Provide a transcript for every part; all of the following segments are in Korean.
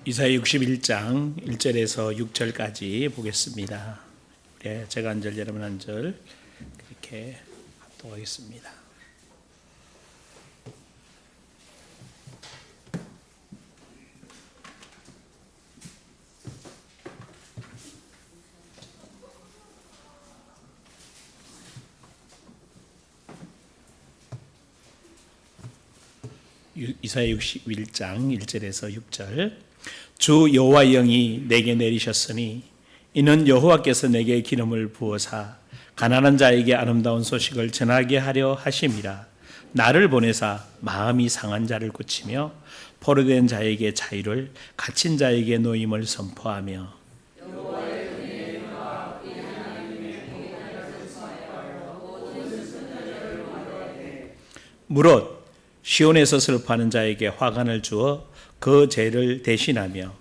이사야 61장 1절에서 6절까지 보겠습니다. 제가 한 절, 여러분 한 절 그렇게 합독하겠습니다. 이사야 61장 1절에서 6절. 주 여호와 영이 내게 내리셨으니 이는 여호와께서 내게 기름을 부어사 가난한 자에게 아름다운 소식을 전하게 하려 하심이라. 나를 보내사 마음이 상한 자를 고치며 포로된 자에게 자유를, 갇힌 자에게 노임을 선포하며 무릇 시온에서 슬퍼하는 자에게 화관을 주어 그 죄를 대신하며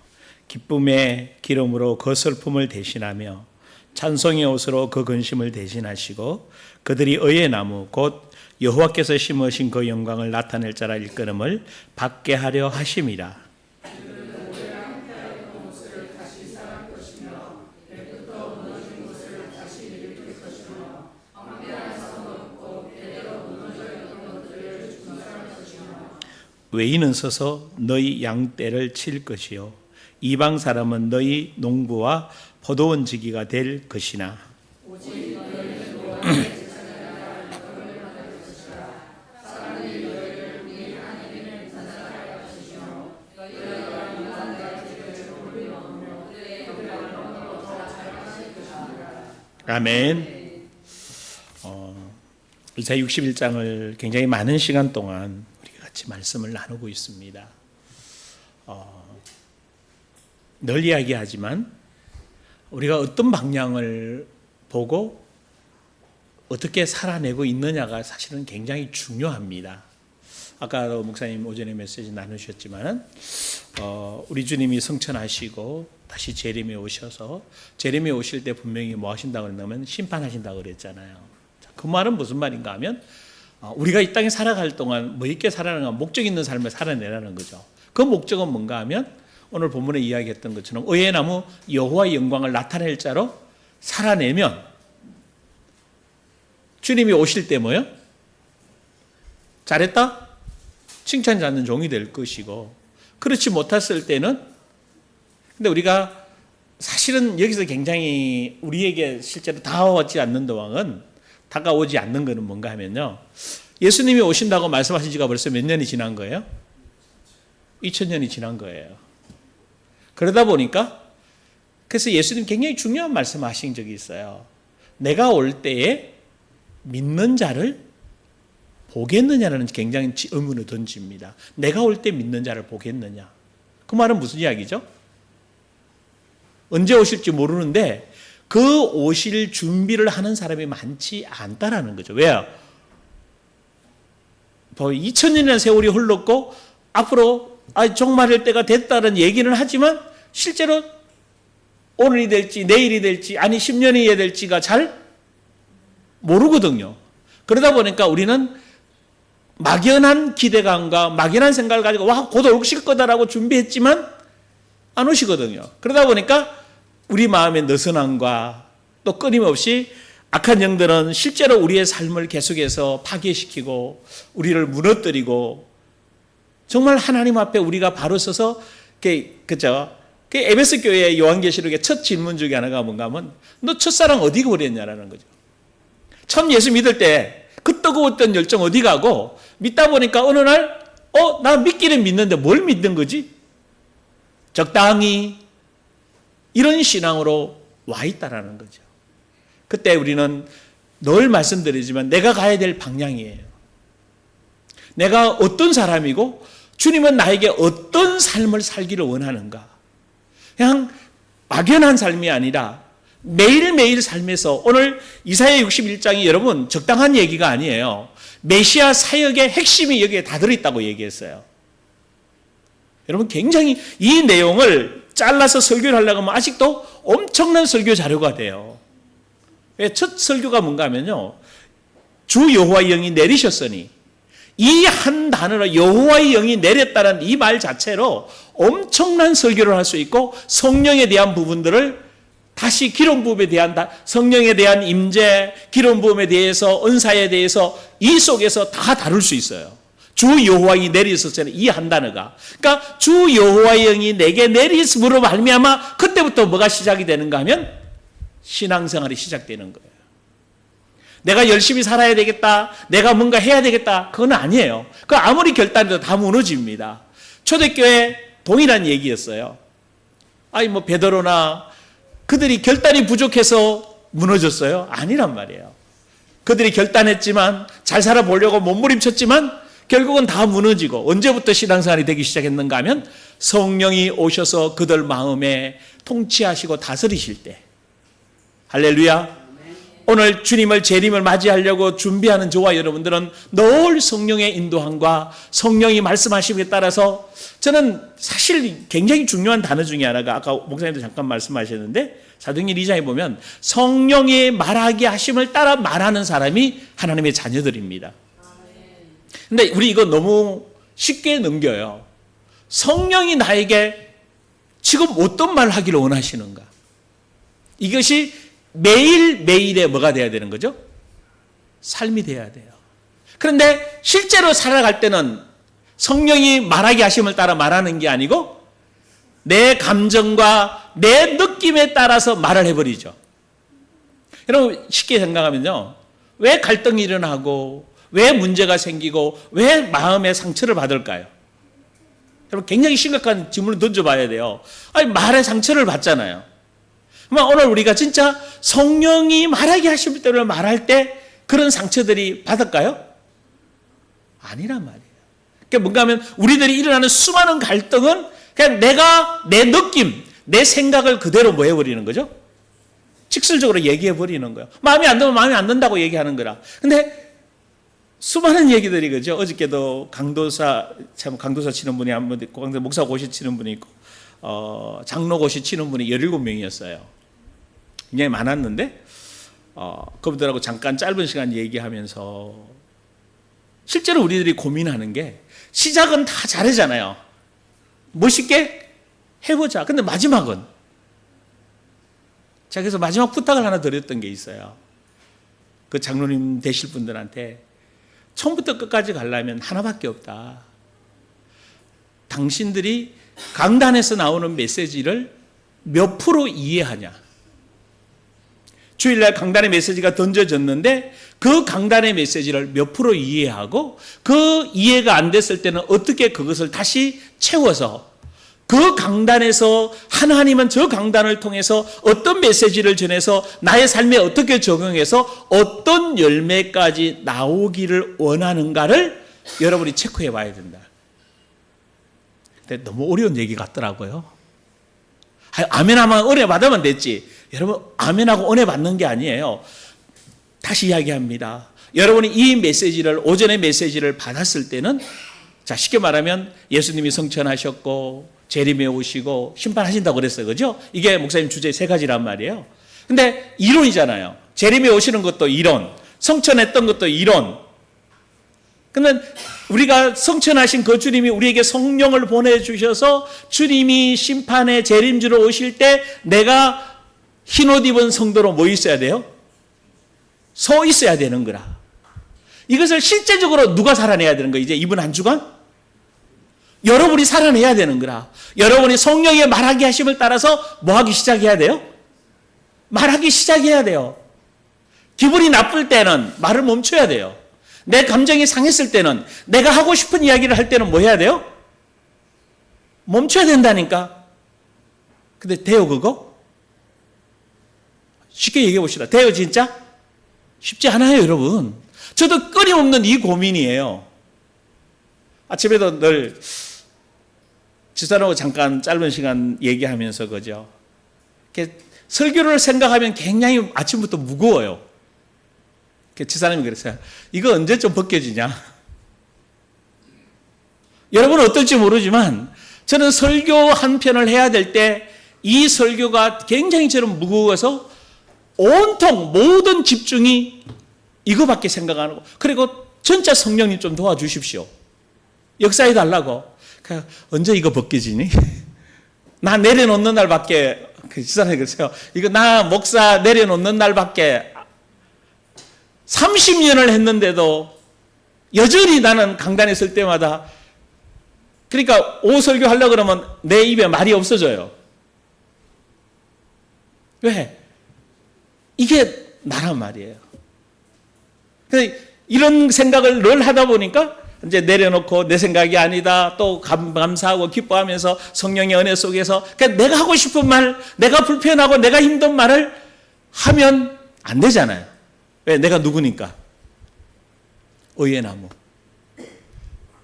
기쁨의 기름으로 그 슬픔을 대신하며 찬송의 옷으로 그 근심을 대신하시고 그들이 의의 나무 곧 여호와께서 심으신 그 영광을 나타낼 자라 일컬음을 받게 하려 하심이라. 외인은 서서 너희 양떼를 칠 것이요 이방 사람은 너희 농부와 포도원 지기가 될 것이나 아멘. 이사야 61장을 굉장히 많은 시간 동안 같이 말씀을 나누고 있습니다. 늘 이야기하지만 우리가 어떤 방향을 보고 어떻게 살아내고 있느냐가 사실은 굉장히 중요합니다. 아까도 목사님 오전에 메시지 나누셨지만 우리 주님이 성천하시고 다시 재림에 오셔서 재림에 오실 때 분명히 뭐 하신다고 그랬냐면 심판하신다고 그랬잖아요. 그 말은 무슨 말인가 하면 우리가 이 땅에 살아갈 동안 뭐 있게 살아가는 목적 있는 삶을 살아내라는 거죠. 그 목적은 뭔가 하면 오늘 본문에 이야기했던 것처럼 의의 나무 여호와의 영광을 나타낼 자로 살아내면 주님이 오실 때 뭐요? 잘했다? 칭찬받는 종이 될 것이고 그렇지 못했을 때는 근데 우리가 사실은 여기서 굉장히 우리에게 실제로 다가오지 않는 거는 뭔가 하면요. 예수님이 오신다고 말씀하신 지가 벌써 몇 년이 지난 거예요? 2000년이 지난 거예요. 그러다 보니까 그래서 예수님 굉장히 중요한 말씀하신 적이 있어요. 내가 올 때에 믿는 자를 보겠느냐라는 굉장히 의문을 던집니다. 내가 올 때 믿는 자를 보겠느냐. 그 말은 무슨 이야기죠? 언제 오실지 모르는데 그 오실 준비를 하는 사람이 많지 않다라는 거죠. 왜요? 2000년이라는 세월이 흘렀고 앞으로 종말일 때가 됐다는 얘기는 하지만 실제로 오늘이 될지 내일이 될지 아니 10년이 될지가 잘 모르거든요. 그러다 보니까 우리는 막연한 기대감과 막연한 생각을 가지고 와 곧 오실 거다라고 준비했지만 안 오시거든요. 그러다 보니까 우리 마음의 느슨함과 또 끊임없이 악한 영들은 실제로 우리의 삶을 계속해서 파괴시키고 우리를 무너뜨리고 정말 하나님 앞에 우리가 바로 서서 그죠? 에베소 교회의 요한계시록의 첫 질문 중에 하나가 뭔가 하면 너 첫사랑 어디 버렸냐라는 거죠. 처음 예수 믿을 때 그 뜨거웠던 열정 어디 가고 믿다 보니까 어느 날 나 믿기는 믿는데 뭘 믿는 거지? 적당히 이런 신앙으로 와 있다라는 거죠. 그때 우리는 늘 말씀드리지만 내가 가야 될 방향이에요. 내가 어떤 사람이고 주님은 나에게 어떤 삶을 살기를 원하는가. 그냥 막연한 삶이 아니라 매일매일 삶에서 오늘 이사야 61장이 여러분 적당한 얘기가 아니에요. 메시아 사역의 핵심이 여기에 다 들어있다고 얘기했어요. 여러분 굉장히 이 내용을 잘라서 설교를 하려고 하면 아직도 엄청난 설교 자료가 돼요. 첫 설교가 뭔가 하면요. 주 여호와의 영이 내리셨으니 이 한 단어로 여호와의 영이 내렸다는 이 말 자체로 엄청난 설교를 할 수 있고 성령에 대한 부분들을 다시 기름 부음에 대한 성령에 대한 임재, 기름 부음에 대해서 은사에 대해서 이 속에서 다 다룰 수 있어요. 주 여호와의 영이 내리셨잖아요. 이 한 단어가. 그러니까 주 여호와의 영이 내게 내리심으로 말미암아 그때부터 뭐가 시작이 되는가 하면 신앙생활이 시작되는 거예요. 내가 열심히 살아야 되겠다. 내가 뭔가 해야 되겠다. 그건 아니에요. 그 아무리 결단해도 다 무너집니다. 초대교회 동일한 얘기였어요. 베드로나 그들이 결단이 부족해서 무너졌어요? 아니란 말이에요. 그들이 결단했지만 잘 살아보려고 몸부림쳤지만 결국은 다 무너지고 언제부터 신앙생활이 되기 시작했는가 하면 성령이 오셔서 그들 마음에 통치하시고 다스리실 때. 할렐루야. 오늘 주님을 재림을 맞이하려고 준비하는 저와 여러분들은 늘 성령의 인도함과 성령이 말씀하심에 따라서 저는 사실 굉장히 중요한 단어 중에 하나가 아까 목사님도 잠깐 말씀하셨는데 사도행전 2장에 보면 성령의 말하게 하심을 따라 말하는 사람이 하나님의 자녀들입니다. 근데 우리 이거 너무 쉽게 넘겨요. 성령이 나에게 지금 어떤 말 하기를 원하시는가? 이것이 매일매일의 뭐가 돼야 되는 거죠? 삶이 돼야 돼요. 그런데 실제로 살아갈 때는 성령이 말하게 하심을 따라 말하는 게 아니고 내 감정과 내 느낌에 따라서 말을 해버리죠. 여러분 쉽게 생각하면요. 왜 갈등이 일어나고 왜 문제가 생기고 왜 마음의 상처를 받을까요? 여러분 굉장히 심각한 질문을 던져봐야 돼요. 말에 상처를 받잖아요. 그러면 오늘 우리가 진짜 성령이 말하게 하실 때를 말할 때 그런 상처들이 받을까요? 아니란 말이에요. 그러니까 뭔가 하면 우리들이 일어나는 수많은 갈등은 그냥 내가 내 느낌, 내 생각을 그대로 뭐 해버리는 거죠? 직설적으로 얘기해버리는 거예요. 마음에 안 들면 마음에 안 든다고 얘기하는 거라. 근데 수많은 얘기들이 그죠? 어저께도 강도사 치는 분이 한 분 있고, 목사 고시 치는 분이 있고, 장로 고시 치는 분이 17명이었어요. 굉장히 많았는데, 그분들하고 잠깐 짧은 시간 얘기하면서, 실제로 우리들이 고민하는 게, 시작은 다 잘하잖아요. 멋있게 해보자. 근데 마지막은, 제가 그래서 마지막 부탁을 하나 드렸던 게 있어요. 그 장로님 되실 분들한테, 처음부터 끝까지 가려면 하나밖에 없다. 당신들이 강단에서 나오는 메시지를 몇 프로 이해하냐. 주일날 강단의 메시지가 던져졌는데 그 강단의 메시지를 몇 프로 이해하고 그 이해가 안 됐을 때는 어떻게 그것을 다시 채워서 그 강단에서 하나님은 저 강단을 통해서 어떤 메시지를 전해서 나의 삶에 어떻게 적용해서 어떤 열매까지 나오기를 원하는가를 여러분이 체크해 봐야 된다. 근데 너무 어려운 얘기 같더라고요. 아멘하면 은혜 받으면 됐지. 여러분 아멘하고 은혜 받는 게 아니에요. 다시 이야기합니다. 여러분이 이 메시지를 오전의 메시지를 받았을 때는 자 쉽게 말하면 예수님이 성천하셨고 재림에 오시고 심판하신다고 그랬어요. 그죠? 이게 목사님 주제 3가지란 말이에요. 근데 이론이잖아요. 재림에 오시는 것도 이론, 성천했던 것도 이론. 근데 우리가 성천하신 그 주님이 우리에게 성령을 보내주셔서 주님이 심판의 재림주로 오실 때 내가 흰옷 입은 성도로 뭐 있어야 돼요? 서 있어야 되는 거라. 이것을 실제적으로 누가 살아내야 되는 거예요? 이제 이번 한 주간? 여러분이 살아내야 되는 거라. 여러분이 성령의 말하기 하심을 따라서 뭐 하기 시작해야 돼요? 말하기 시작해야 돼요. 기분이 나쁠 때는 말을 멈춰야 돼요. 내 감정이 상했을 때는 내가 하고 싶은 이야기를 할 때는 뭐 해야 돼요? 멈춰야 된다니까. 근데 돼요 그거? 쉽게 얘기해 봅시다. 돼요 진짜? 쉽지 않아요 여러분. 저도 끊임없는 이 고민이에요. 아침에도 늘 지사람하고 잠깐 짧은 시간 얘기하면서 그죠. 이렇게 설교를 생각하면 굉장히 아침부터 무거워요. 지사님이 그랬어요. 이거 언제쯤 벗겨지냐? 여러분은 어떨지 모르지만 저는 설교 한 편을 해야 될 때 이 설교가 굉장히 저는 무거워서 온통 모든 집중이 이거밖에 생각 안 하고 그리고 진짜 성령님 좀 도와주십시오. 역사해 달라고. 언제 이거 벗겨지니? 나 내려놓는 날밖에, 지사님 그러세요. 이거 나 목사 내려놓는 날밖에 30년을 했는데도 여전히 나는 강단에 설 때마다, 그러니까 오설교 하려고 그러면 내 입에 말이 없어져요. 왜? 이게 나란 말이에요. 이런 생각을 늘 하다 보니까 이제 내려놓고 내 생각이 아니다. 또 감사하고 기뻐하면서 성령의 은혜 속에서 내가 하고 싶은 말, 내가 불편하고 내가 힘든 말을 하면 안 되잖아요. 왜? 내가 누구니까? 의의 나무.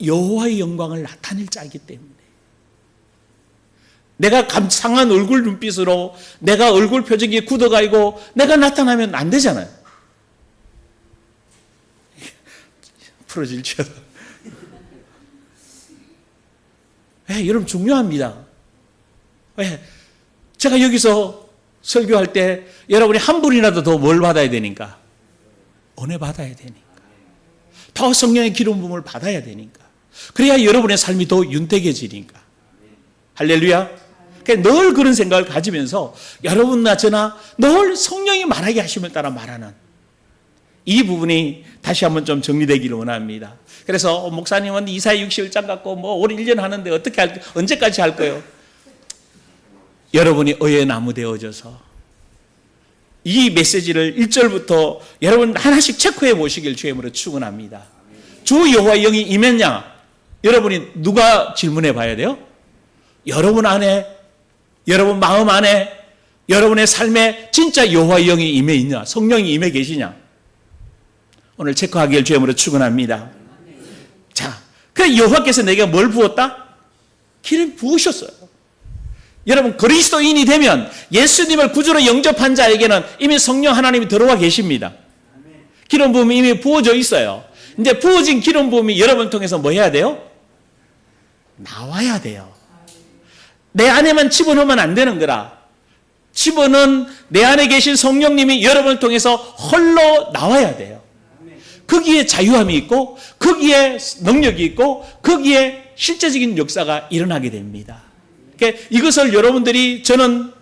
여호와의 영광을 나타낼 자이기 때문에. 내가 감상한 얼굴 눈빛으로 내가 얼굴 표정이 굳어가지고 내가 나타나면 안 되잖아요. 풀어질죠. 왜? 여러분 중요합니다. 왜? 제가 여기서 설교할 때 여러분이 한 분이라도 더 뭘 받아야 되니까? 은혜 받아야 되니까. 더 성령의 기름 부음을 받아야 되니까. 그래야 여러분의 삶이 더 윤택해지니까. 할렐루야. 늘 그런 생각을 가지면서 여러분나 저나 늘 성령이 말하게 하심을 따라 말하는 이 부분이 다시 한번 좀 정리되기를 원합니다. 그래서 목사님은 이사야 61장 갖고 올 1년 하는데 어떻게 언제까지 할 거예요? 여러분이 의의 나무 되어져서 이 메시지를 1절부터 여러분 하나씩 체크해 보시길 주임으로 축원합니다. 주 여호와의 영이 임했냐? 여러분이 누가 질문해 봐야 돼요? 여러분 안에, 여러분 마음 안에, 여러분의 삶에 진짜 여호와의 영이 임해 있냐? 성령이 임해 계시냐? 오늘 체크하길 주임으로 축원합니다. 자, 그래 여호와께서 내게 뭘 부었다? 기름 부으셨어요. 여러분 그리스도인이 되면 예수님을 구주로 영접한 자에게는 이미 성령 하나님이 들어와 계십니다. 기름 부음이 이미 부어져 있어요. 이제 부어진 기름 부음이 여러분을 통해서 뭐 해야 돼요? 나와야 돼요. 내 안에만 집어넣으면 안 되는 거라. 집어넣은 내 안에 계신 성령님이 여러분을 통해서 홀로 나와야 돼요. 거기에 자유함이 있고 거기에 능력이 있고 거기에 실제적인 역사가 일어나게 됩니다. 그러니까 이것을 여러분들이 저는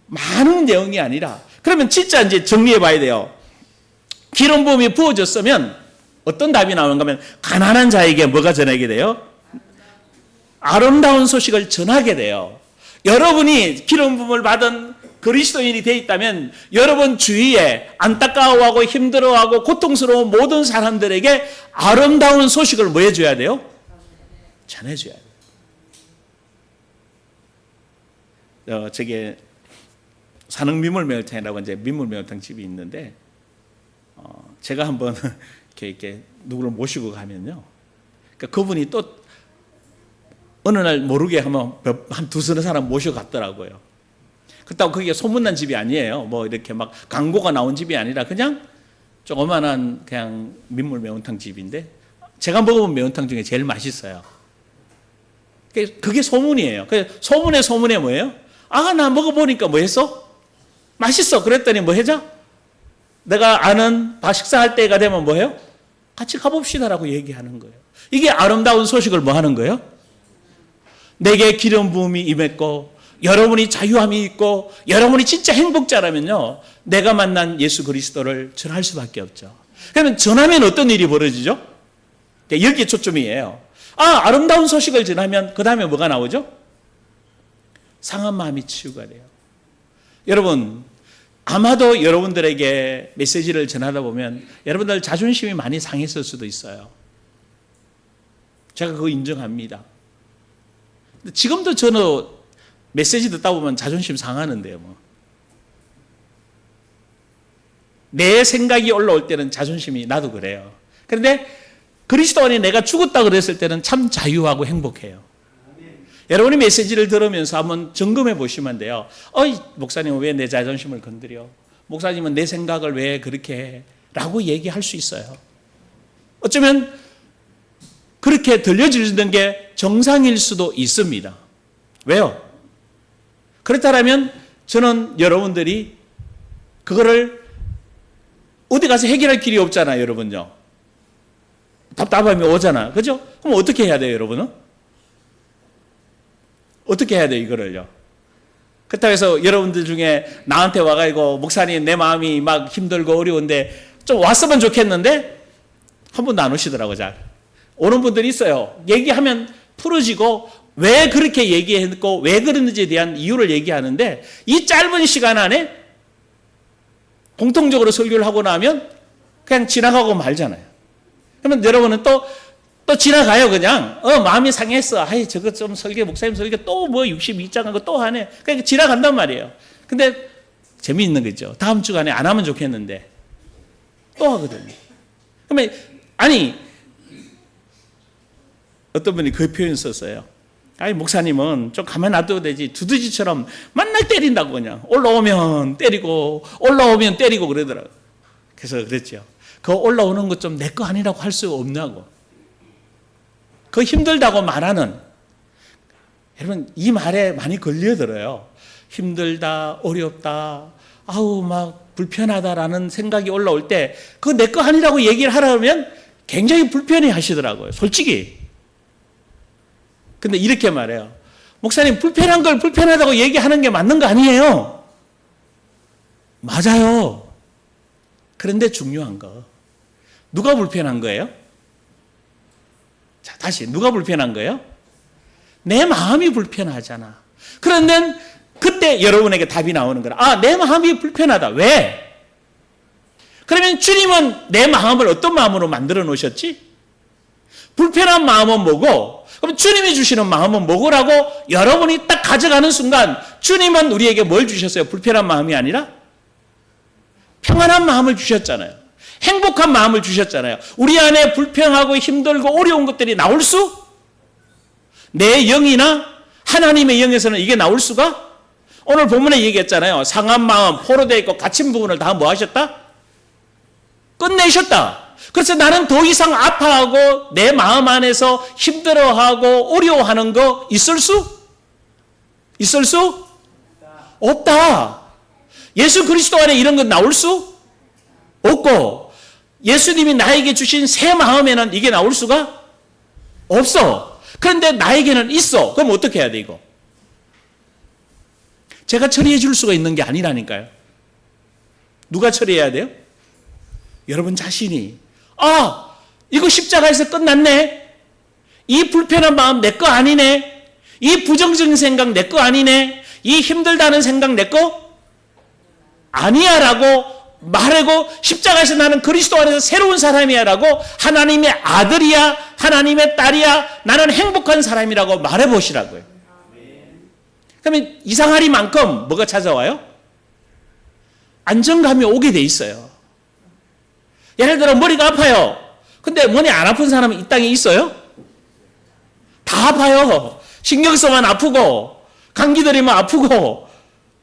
많은 내용이 아니라 그러면 진짜 이제 정리해 봐야 돼요. 기름 부음이 부어졌으면 어떤 답이 나오는가 하면 가난한 자에게 뭐가 전하게 돼요? 아름다운 소식을 전하게 돼요. 여러분이 기름 부음을 받은 그리스도인이 되어 있다면 여러분 주위에 안타까워하고 힘들어하고 고통스러운 모든 사람들에게 아름다운 소식을 뭐 해줘야 돼요? 전해줘야 돼요. 저게 산흥 민물매운탕이라고 이제 민물매운탕 집이 있는데 제가 한번 이렇게 누구를 모시고 가면요, 그러니까 그분이 또 어느 날 모르게 한 두서너 사람 모셔갔더라고요. 그렇다고 그게 소문난 집이 아니에요. 뭐 이렇게 막 광고가 나온 집이 아니라 그냥 조그만한 그냥 민물 매운탕 집인데 제가 먹어본 매운탕 중에 제일 맛있어요. 그게 소문이에요. 소문의 소문에 뭐예요? 아, 나 먹어보니까 뭐 했어? 맛있어. 그랬더니 뭐 해줘? 내가 아는 식사할 때가 되면 뭐 해요? 같이 가봅시다라고 얘기하는 거예요. 이게 아름다운 소식을 뭐 하는 거예요? 내게 기름 부음이 임했고 여러분이 자유함이 있고 여러분이 진짜 행복자라면요, 내가 만난 예수 그리스도를 전할 수밖에 없죠. 그러면 전하면 어떤 일이 벌어지죠? 여기에 초점이에요. 아름다운 소식을 전하면 그 다음에 뭐가 나오죠? 상한 마음이 치유가 돼요. 여러분 아마도 여러분들에게 메시지를 전하다 보면 여러분들 자존심이 많이 상했을 수도 있어요. 제가 그거 인정합니다. 지금도 저는 메시지 듣다 보면 자존심 상하는데요. 내 생각이 올라올 때는 자존심이 나도 그래요. 그런데 그리스도 안에 내가 죽었다 그랬을 때는 참 자유하고 행복해요. 여러분이 메시지를 들으면서 한번 점검해 보시면 돼요. 목사님은 왜 내 자존심을 건드려? 목사님은 내 생각을 왜 그렇게 해? 라고 얘기할 수 있어요. 어쩌면 그렇게 들려지는 게 정상일 수도 있습니다. 왜요? 그렇다면 저는 여러분들이 그거를 어디 가서 해결할 길이 없잖아요, 여러분요. 답답함이 오잖아. 그죠? 그럼 어떻게 해야 돼요, 여러분은? 어떻게 해야 돼요, 이거를요? 그렇다고 해서 여러분들 중에 나한테 와가지고 목사님 내 마음이 막 힘들고 어려운데 좀 왔으면 좋겠는데 한 번도 안 오시더라고요. 잘 오는 분들이 있어요. 얘기하면 풀어지고 왜 그렇게 얘기했고 왜 그랬는지에 대한 이유를 얘기하는데 이 짧은 시간 안에 공통적으로 설교를 하고 나면 그냥 지나가고 말잖아요. 그러면 여러분은 또 지나가요, 그냥. 마음이 상했어. 아이, 저거 좀 설교, 목사님 설교 또 뭐 62장 하고 또 하네. 그러니까 지나간단 말이에요. 근데 재미있는 거죠. 다음 주간에 안 하면 좋겠는데 또 하거든요. 그러면, 아니, 어떤 분이 그 표현 썼어요. 아니, 목사님은 좀 가만 놔둬도 되지. 두더지처럼 맨날 때린다고 그냥. 올라오면 때리고, 올라오면 때리고 그러더라고요. 그래서 그랬죠. 그 올라오는 것 좀 내 거 아니라고 할 수 없냐고. 그 힘들다고 말하는, 여러분, 이 말에 많이 걸려들어요. 힘들다, 어렵다, 아우, 막 불편하다라는 생각이 올라올 때, 그거 내 거 아니라고 얘기를 하라면 굉장히 불편해 하시더라고요. 솔직히. 근데 이렇게 말해요. 목사님, 불편한 걸 불편하다고 얘기하는 게 맞는 거 아니에요? 맞아요. 그런데 중요한 거. 누가 불편한 거예요? 자, 다시. 누가 불편한 거예요? 내 마음이 불편하잖아. 그런데 그때 여러분에게 답이 나오는 거라. 아, 내 마음이 불편하다. 왜? 그러면 주님은 내 마음을 어떤 마음으로 만들어 놓으셨지? 불편한 마음은 뭐고, 그럼 주님이 주시는 마음은 뭐고라고 여러분이 딱 가져가는 순간 주님은 우리에게 뭘 주셨어요? 불편한 마음이 아니라 평안한 마음을 주셨잖아요. 행복한 마음을 주셨잖아요. 우리 안에 불평하고 힘들고 어려운 것들이 나올 수? 내 영이나 하나님의 영에서는 이게 나올 수가? 오늘 본문에 얘기했잖아요. 상한 마음, 포로되어 있고 갇힌 부분을 다 뭐 하셨다? 끝내셨다. 그래서 나는 더 이상 아파하고 내 마음 안에서 힘들어하고 어려워하는 거 있을 수? 있을 수? 없다. 예수 그리스도 안에 이런 건 나올 수? 없고 예수님이 나에게 주신 새 마음에는 이게 나올 수가? 없어. 그런데 나에게는 있어. 그럼 어떻게 해야 돼 이거? 제가 처리해 줄 수가 있는 게 아니라니까요. 누가 처리해야 돼요? 여러분 자신이. 아, 이거 십자가에서 끝났네. 이 불편한 마음 내 거 아니네. 이 부정적인 생각 내 거 아니네. 이 힘들다는 생각 내 거 아니야 라고 말하고 십자가에서 나는 그리스도 안에서 새로운 사람이야 라고 하나님의 아들이야 하나님의 딸이야 나는 행복한 사람이라고 말해보시라고요. 그러면 이상하리만큼 뭐가 찾아와요? 안정감이 오게 돼 있어요. 예를 들어 머리가 아파요. 근데 머리 안 아픈 사람은 이 땅에 있어요? 다 아파요. 신경성만 아프고 감기 들이면 아프고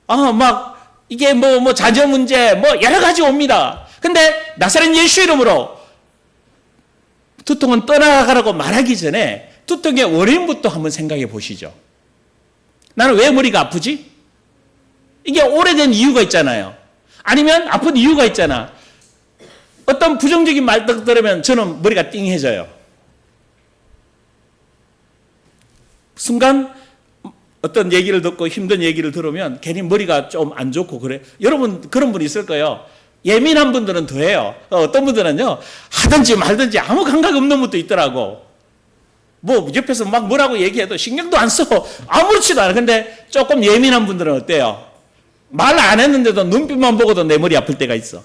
막 이게 뭐 자녀 문제 뭐 여러 가지 옵니다. 근데 나사렛 예수 이름으로 두통은 떠나가라고 말하기 전에 두통의 원인부터 한번 생각해 보시죠. 나는 왜 머리가 아프지? 이게 오래된 이유가 있잖아요. 아니면 아픈 이유가 있잖아. 어떤 부정적인 말 들으면 저는 머리가 띵해져요. 순간 어떤 얘기를 듣고 힘든 얘기를 들으면 괜히 머리가 좀 안 좋고 그래. 여러분 그런 분 있을 거예요. 예민한 분들은 더해요. 어떤 분들은요. 하든지 말든지 아무 감각 없는 분도 있더라고. 뭐 옆에서 막 뭐라고 얘기해도 신경도 안 써. 아무렇지도 않아. 근데 조금 예민한 분들은 어때요? 말 안 했는데도 눈빛만 보고도 내 머리 아플 때가 있어.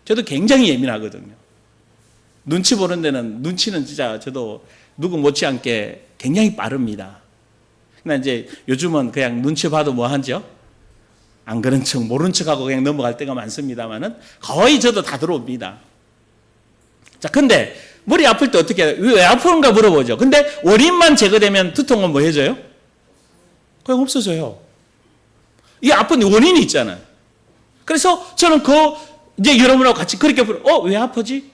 저도 굉장히 예민하거든요. 눈치 보는 데는 눈치는 진짜 저도 누구 못지않게 굉장히 빠릅니다. 그러나 이제 요즘은 그냥 눈치 봐도 뭐 하죠? 안 그런 척 모른 척하고 그냥 넘어갈 때가 많습니다만은 거의 저도 다 들어옵니다. 자, 근데 머리 아플 때 어떻게 해요? 왜 아프는가 물어보죠. 근데 원인만 제거되면 두통은 뭐 해져요? 그냥 없어져요. 이 아픈 원인이 있잖아요. 그래서 저는 이제 여러분하고 같이 그렇게 왜 아프지?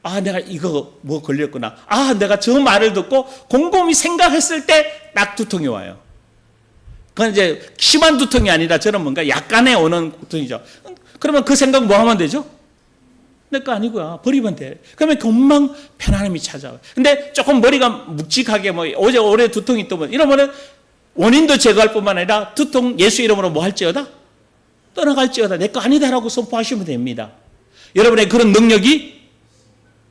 아, 내가 이거 뭐 걸렸구나. 아, 내가 저 말을 듣고 곰곰이 생각했을 때 딱 두통이 와요. 그건 이제 심한 두통이 아니라 저는 뭔가 약간의 오는 두통이죠. 그러면 그 생각 뭐 하면 되죠? 내 거 아니고요. 버리면 돼. 그러면 금방 편안함이 찾아와요. 근데 조금 머리가 묵직하게 어제 오래 두통이 뜨면 이러면은 원인도 제거할 뿐만 아니라 두통 예수 이름으로 뭐 할지어다? 떠나갈지어다. 내 거 아니다라고 선포하시면 됩니다. 여러분의 그런 능력이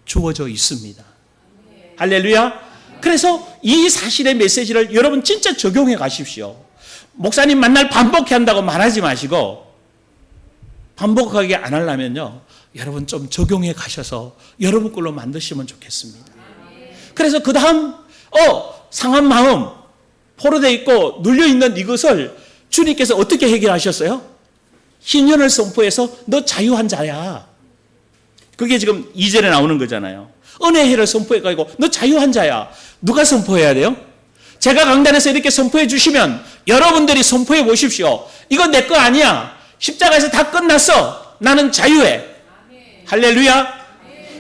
주어져 있습니다. 할렐루야. 그래서 이 사실의 메시지를 여러분 진짜 적용해 가십시오. 목사님 만날 반복해 한다고 말하지 마시고 반복하게 안 하려면요. 여러분 좀 적용해 가셔서 여러분 걸로 만드시면 좋겠습니다. 그래서 그 다음 상한 마음 포로되어 있고 눌려있는 이것을 주님께서 어떻게 해결하셨어요? 신년을 선포해서 너 자유한 자야. 그게 지금 2절에 나오는 거잖아요. 은혜해를 선포해가지고 너 자유한 자야. 누가 선포해야 돼요? 제가 강단에서 이렇게 선포해 주시면 여러분들이 선포해 보십시오. 이건 내 거 아니야. 십자가에서 다 끝났어. 나는 자유해. 할렐루야.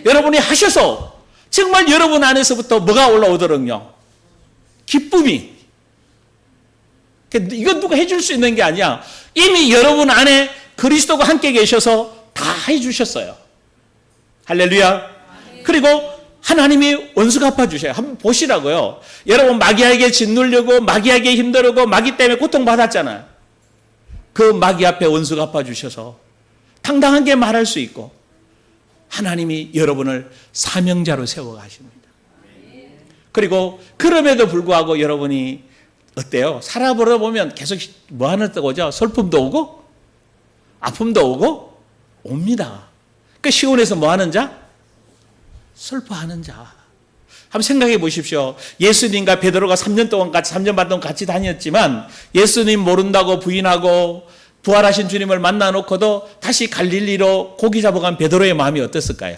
여러분이 하셔서 정말 여러분 안에서부터 뭐가 올라오더군요. 기쁨이. 이건 누가 해줄 수 있는 게 아니야. 이미 여러분 안에 그리스도가 함께 계셔서 다 해주셨어요. 할렐루야. 그리고 하나님이 원수 갚아주셔요. 한번 보시라고요. 여러분 마귀에게 짓누르고 마귀에게 힘들고 마귀 때문에 고통받았잖아요. 그 마귀 앞에 원수 갚아주셔서 당당하게 말할 수 있고 하나님이 여러분을 사명자로 세워가십니다. 그리고 그럼에도 불구하고 여러분이 어때요? 살아보다 보면 계속 뭐 하는 때가 오죠? 슬픔도 오고 아픔도 오고 옵니다. 그 시온에서 뭐 하는 자? 슬퍼하는 자. 한번 생각해 보십시오. 예수님과 베드로가 3년 반 동안 같이 다녔지만 예수님 모른다고 부인하고 부활하신 주님을 만나놓고도 다시 갈릴리로 고기 잡아간 베드로의 마음이 어땠을까요?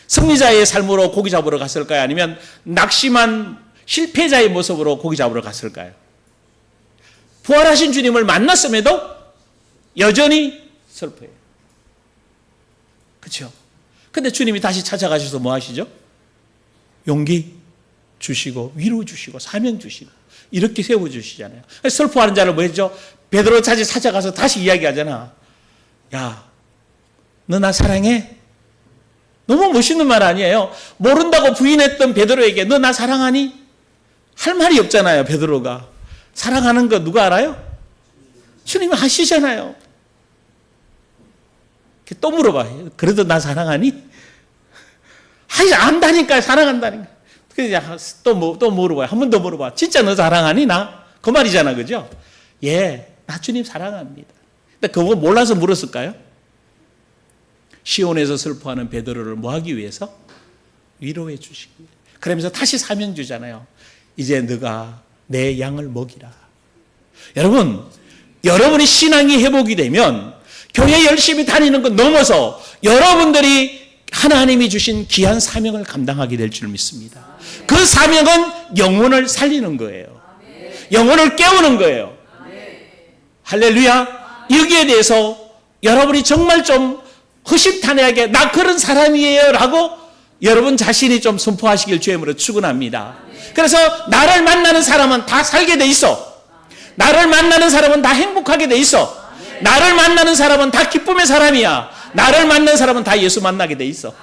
승리자의 삶으로 고기 잡으러 갔을까요? 아니면 낙심한 실패자의 모습으로 고기 잡으러 갔을까요? 부활하신 주님을 만났음에도 여전히 슬퍼해요. 그렇죠? 근데 주님이 다시 찾아가셔서 뭐 하시죠? 용기 주시고 위로 주시고 사명 주시고 이렇게 세워주시잖아요. 슬퍼하는 자를 뭐 했죠? 베드로 찾아가서 다시 이야기하잖아. 야, 너 나 사랑해? 너무 멋있는 말 아니에요? 모른다고 부인했던 베드로에게 너 나 사랑하니? 할 말이 없잖아요. 베드로가. 사랑하는 거 누가 알아요? 주님이 하시잖아요. 또 물어봐. 그래도 나 사랑하니? 안다니까. 사랑한다니까. 또 물어봐요. 한 번 더 물어봐. 진짜 너 사랑하니? 나? 그 말이잖아. 그죠? 예, 나 주님 사랑합니다. 근데 그거 몰라서 물었을까요? 시온에서 슬퍼하는 베드로를 뭐 하기 위해서? 위로해 주시기 위해. 그러면서 다시 사명 주잖아요. 이제 너가 내 양을 먹이라. 여러분, 여러분이 신앙이 회복이 되면 교회 열심히 다니는 것 넘어서 여러분들이 하나님이 주신 귀한 사명을 감당하게 될 줄 믿습니다. 그 사명은 영혼을 살리는 거예요. 영혼을 깨우는 거예요. 할렐루야. 여기에 대해서 여러분이 정말 좀 허심탄회하게 나 그런 사람이에요 라고 여러분 자신이 좀 선포하시길 주임으로 축원합니다. 그래서 나를 만나는 사람은 다 살게 돼 있어. 나를 만나는 사람은 다 행복하게 돼 있어. 나를 만나는 사람은 다 기쁨의 사람이야. 나를 만나는 사람은 다 예수 만나게 돼 있어.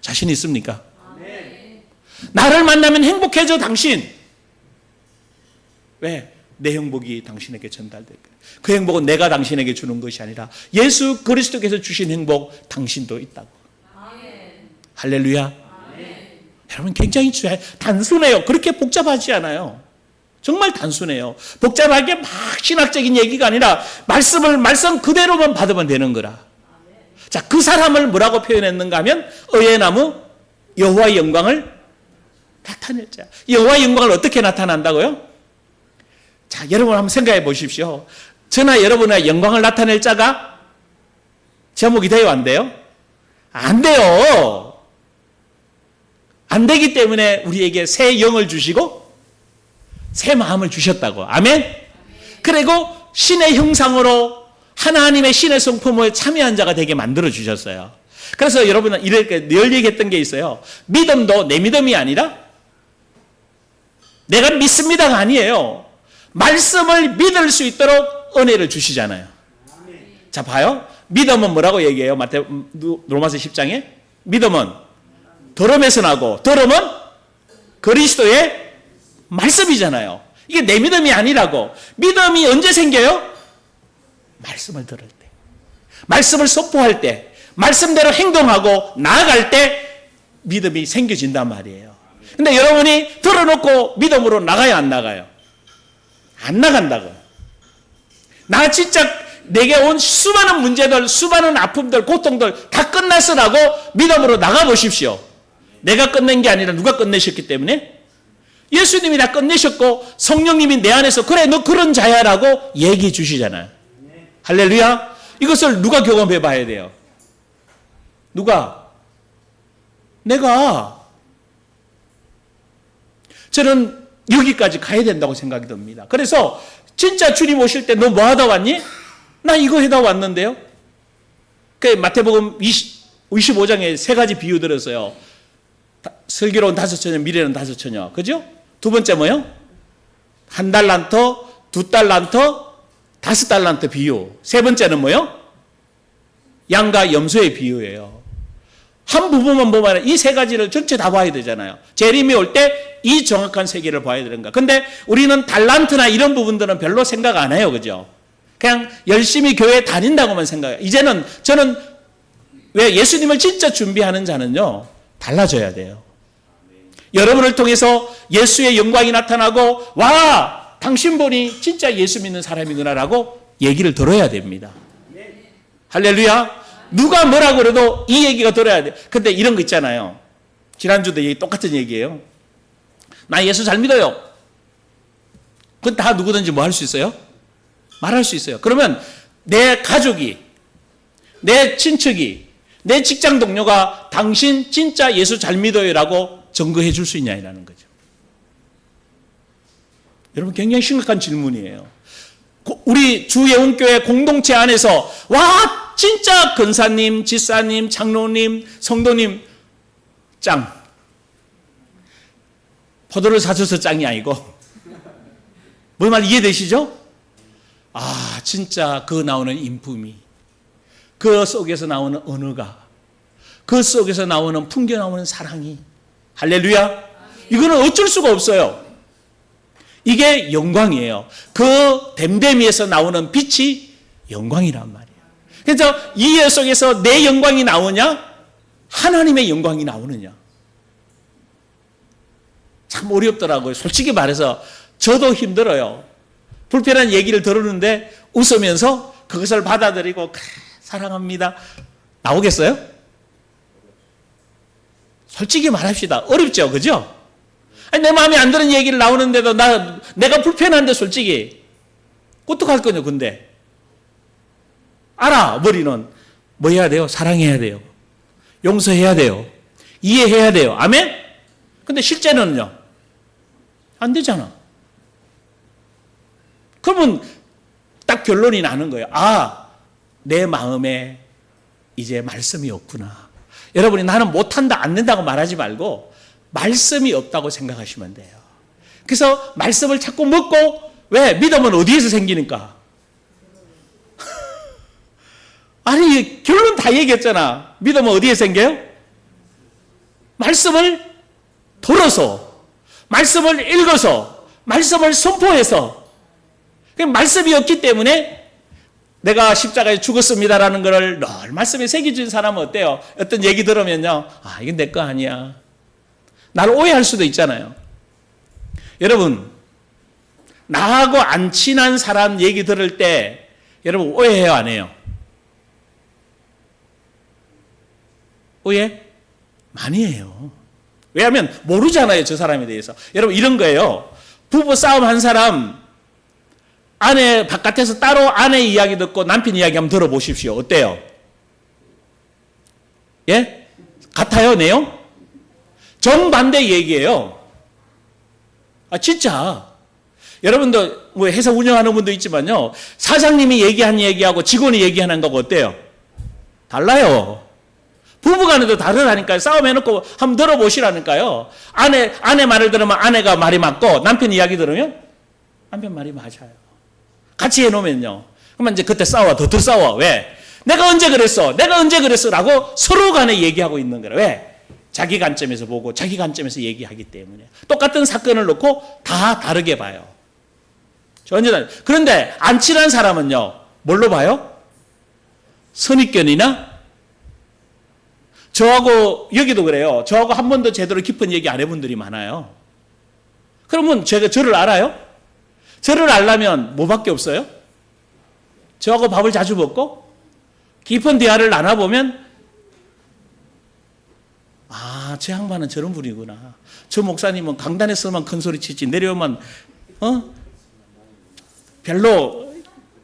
자신 있습니까? 나를 만나면 행복해져 당신. 왜? 내 행복이 당신에게 전달될 거예요. 그 행복은 내가 당신에게 주는 것이 아니라 예수 그리스도께서 주신 행복 당신도 있다고. 할렐루야. 여러분 굉장히 단순해요. 그렇게 복잡하지 않아요. 정말 단순해요. 복잡하게 막 신학적인 얘기가 아니라 말씀 그대로만 받으면 되는 거라. 자, 그 사람을 뭐라고 표현했는가 하면 의의 나무 여호와의 영광을 나타낼 자. 여호와의 영광을 어떻게 나타난다고요? 자, 여러분 한번 생각해 보십시오. 저나 여러분의 영광을 나타낼 자가 제목이 돼요, 안 돼요? 안 돼요. 안 되기 때문에 우리에게 새 영을 주시고 새 마음을 주셨다고. 아멘? 그리고 신의 형상으로 하나님의 신의 성품을 참여한 자가 되게 만들어 주셨어요. 그래서 여러분은 이렇게 늘 얘기했던 게 있어요. 믿음도 내 믿음이 아니라 내가 믿습니다가 아니에요. 말씀을 믿을 수 있도록 은혜를 주시잖아요. 자, 봐요. 믿음은 뭐라고 얘기해요? 로마서 10장에? 믿음은 들음에서 나고 들음은 그리스도의 말씀이잖아요. 이게 내 믿음이 아니라고. 믿음이 언제 생겨요? 말씀을 들을 때, 말씀을 선포할 때, 말씀대로 행동하고 나아갈 때 믿음이 생겨진단 말이에요. 근데 여러분이 들어놓고 믿음으로 나가요, 안 나가요? 안 나간다고. 나 진짜 내게 온 수많은 문제들, 수많은 아픔들, 고통들 다 끝났으라고 믿음으로 나가보십시오. 내가 끝낸 게 아니라 누가 끝내셨기 때문에? 예수님이 다 끝내셨고 성령님이 내 안에서 그래 너 그런 자야라고 얘기해 주시잖아요. 할렐루야. 이것을 누가 경험해 봐야 돼요? 누가? 내가. 저는 여기까지 가야 된다고 생각이 듭니다. 그래서 진짜 주님 오실 때 너 뭐 하다 왔니? 나 이거 해다 왔는데요. 그 마태복음 25장에 세 가지 비유 들었어요. 슬기로운 5처녀, 미래는 5처녀. 그죠? 두 번째 뭐요? 1달란트, 2달란트, 5달란트 비유. 세 번째는 뭐요? 양과 염소의 비유예요. 한 부분만 보면 이 세 가지를 전체 다 봐야 되잖아요. 재림이 올 때 이 정확한 세계를 봐야 되는가. 근데 우리는 달란트나 이런 부분들은 별로 생각 안 해요. 그죠? 그냥 열심히 교회 다닌다고만 생각해요. 이제는 저는 왜 예수님을 진짜 준비하는 자는요, 달라져야 돼요. 여러분을 통해서 예수의 영광이 나타나고 와 당신 보니 진짜 예수 믿는 사람이구나라고 얘기를 들어야 됩니다. 할렐루야. 누가 뭐라고 그래도 이 얘기가 들어야 돼. 근데 이런 거 있잖아요. 지난주도 똑같은 얘기예요. 나 예수 잘 믿어요. 그건 다 누구든지 뭐 할 수 있어요? 말할 수 있어요. 그러면 내 가족이, 내 친척이, 내 직장 동료가 당신 진짜 예수 잘 믿어요라고 증거해 줄 수 있냐라는 거죠. 여러분 굉장히 심각한 질문이에요. 우리 주예원교회 공동체 안에서 와 진짜 근사님, 지사님, 장로님, 성도님 짱. 포도를 사줘서 짱이 아니고 뭐 말 이해되시죠? 아 진짜 그 나오는 인품이, 그 속에서 나오는 언어가, 그 속에서 나오는 풍겨 나오는 사랑이, 할렐루야. 이거는 어쩔 수가 없어요. 이게 영광이에요. 그 댐댐이에서 나오는 빛이 영광이란 말이에요. 그래서 이 일 속에서 내 영광이 나오냐? 하나님의 영광이 나오느냐? 참 어렵더라고요. 솔직히 말해서 저도 힘들어요. 불편한 얘기를 들었는데 웃으면서 그것을 받아들이고 그래, 사랑합니다. 나오겠어요? 솔직히 말합시다. 어렵죠. 그죠? 아니, 내 마음에 안 드는 얘기를 나오는데도 내가 불편한데 솔직히 어떡할 거냐. 근데 알아. 머리는 뭐 해야 돼요? 사랑해야 돼요. 용서해야 돼요. 이해해야 돼요. 아멘? 근데 실제는요? 안 되잖아. 그러면 딱 결론이 나는 거예요. 아, 내 마음에 이제 말씀이 없구나. 여러분이 나는 못한다, 안 된다고 말하지 말고 말씀이 없다고 생각하시면 돼요. 그래서 말씀을 자꾸 먹고, 왜? 믿음은 어디에서 생기니까? 아니, 결론 다 얘기했잖아. 믿음은 어디에 생겨요? 말씀을 들어서, 말씀을 읽어서, 말씀을 선포해서. 말씀이 없기 때문에 내가 십자가에 죽었습니다라는 것을 늘 말씀에 새겨준 사람은 어때요? 어떤 얘기 들으면요, 아, 이건 내 거 아니야. 나를 오해할 수도 있잖아요. 여러분, 나하고 안 친한 사람 얘기 들을 때 여러분 오해해요, 안 해요? 오해? 많이 해요. 왜냐하면 모르잖아요, 저 사람에 대해서. 여러분 이런 거예요. 부부 싸움 한 사람, 아내 바깥에서 따로 아내 이야기 듣고 남편 이야기 한번 들어보십시오. 어때요? 예? 같아요, 내용? 정반대 얘기예요. 아, 진짜. 여러분도 뭐 회사 운영하는 분도 있지만요, 사장님이 얘기한 얘기하고 직원이 얘기하는 거고 어때요? 달라요. 부부간에도 다르다니까요. 싸움해놓고 한번 들어보시라니까요. 아내 말을 들으면 아내가 말이 맞고 남편 이야기 들으면 남편 말이 맞아요. 같이 해놓으면요. 그러면 이제 그때 싸워. 더 싸워. 왜? 내가 언제 그랬어? 내가 언제 그랬어? 라고 서로 간에 얘기하고 있는 거예요. 왜? 자기 관점에서 보고 자기 관점에서 얘기하기 때문에. 똑같은 사건을 놓고 다 다르게 봐요. 전혀 다르. 그런데 안 친한 사람은요, 뭘로 봐요? 선입견이나? 저하고, 여기도 그래요. 저하고 한 번도 제대로 깊은 얘기 안 해본 분들이 많아요. 그러면 제가 저를 알아요? 저를 알려면 뭐밖에 없어요? 저하고 밥을 자주 먹고 깊은 대화를 나눠보면 아, 저 양반은 저런 분이구나. 저 목사님은 강단에서만 큰 소리 치지 내려오면 별로